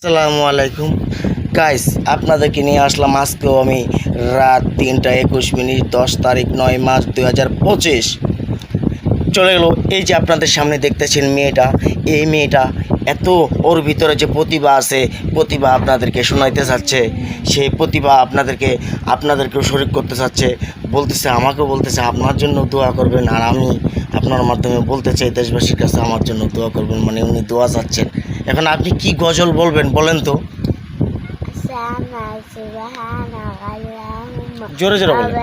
আসসালামু আলাইকুম গাইস, আপনাদেরকে নিয়ে আসলাম আজকেও আমি রাত 3টা 21 মিনিট 10 তারিখ 9 মার্চ 2025 চলে গেল। এই যে আপনাদের সামনে দেখতেছেন মেয়েটা, এই মেয়েটা এত ওর ভিতরে যে প্রতিভা আছে, প্রতিভা আপনাদেরকে শোনাইতে চাচ্ছে, সেই প্রতিভা আপনাদেরকেও শরীক করতে চাচ্ছে, বলতেছে, আমাকেও বলতেছে আপনার জন্য দোয়া করবেন, আর আমি আপনার মাধ্যমে বলতে চাই দেশবাসীর কাছে আমার জন্য দোয়া করবেন, মানে উনি দোয়া চাচ্ছেন। এখন আপনি কি গজল বলবেন বলেন তো, জোরে জোরে বলেন।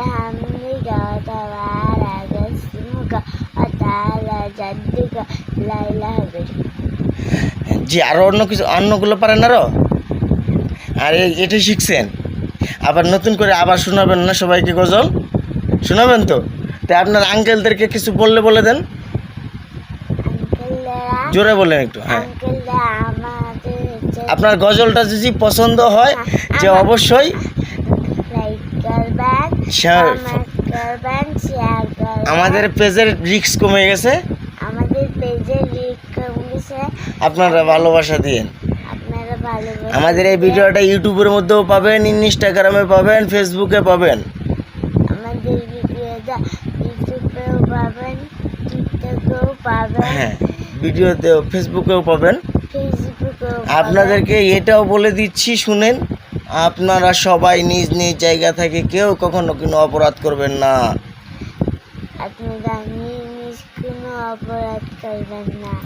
জি, আরও অন্যগুলো পারেন আরও, আর এটাই শিখছেন, আবার নতুন করে আবার শোনাবেন না সবাইকে গজল শোনাবেন তো? তাই আপনার আঙ্কেলদেরকে কিছু বলে দেন, জোরে বলেন একটু। হ্যাঁ, আপনার গজলটা যদি পছন্দ হয় যে অবশ্যই আমাদের পেজের রিস্ক কমে গেছে, আপনারা ভালোবাসা দিয়েন। আমাদের এই ভিডিওটা ইউটিউবের মধ্যেও পাবেন, ইনস্টাগ্রামে পাবেন, ফেসবুকে পাবেন, হ্যাঁ ভিডিওতেও ফেসবুকেও পাবেন। আপনাদেরকে এটাও বলে দিচ্ছি, শুনেন, আপনারা সবাই নিজ নিজ জায়গা থেকে কেউ কখনো কোনো অপরাধ করবেন না,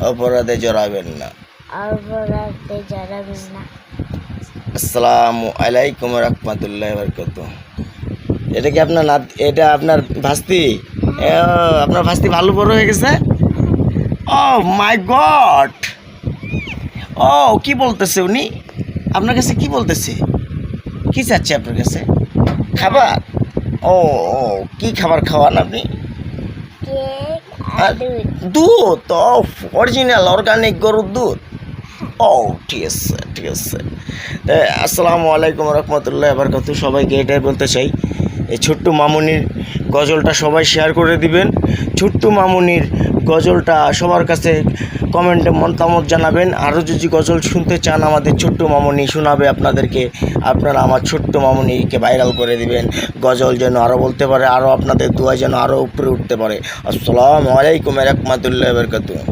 অপরাধে জড়াবেন না। আসসালামু আলাইকুম রাহমাতুল্লাহি ওয়া বারাকাতুহু। এটা কি আপনার এটা আপনার ভাস্তি? আপনার ভাস্তি ভালো বড় হয়ে গেছে। ও মাই গড, ও কি বলতেছে উনি আপনার কাছে? কি বলতেছে? কি চাচ্ছে আপনার কাছে? খাবার? ও কি খাবার খাওয়ান আপনি? দুধ? অরিজিনাল অর্গানিক গরুর দুধ? ও ঠিক আছে ঠিক আছে। আসসালামু আলাইকুম রহমতুল্লাহ বারাকাতুহু। সবাইকে এটাই বলতে চাই, এই ছোট্ট মামুনির গজলটা সবাই শেয়ার করে দিবেন। ছোট্ট মামুনির গজলটা সবার কাছে কমেন্টে মতামত জানাবেন। আরও যদি গজল শুনতে চান, আমাদের ছোট্ট মামুনি শোনাবে আপনাদেরকে। আপনারা আমার ছোট্ট মামুনিকে ভাইরাল করে দিবেন, গজল যেন আরও বলতে পারে, আরও আপনাদের দোয়া যেন আরও উপরে উঠতে পারে। আসসালামু আলাইকুম রহমতুল্লাহ বারাকাতুহু।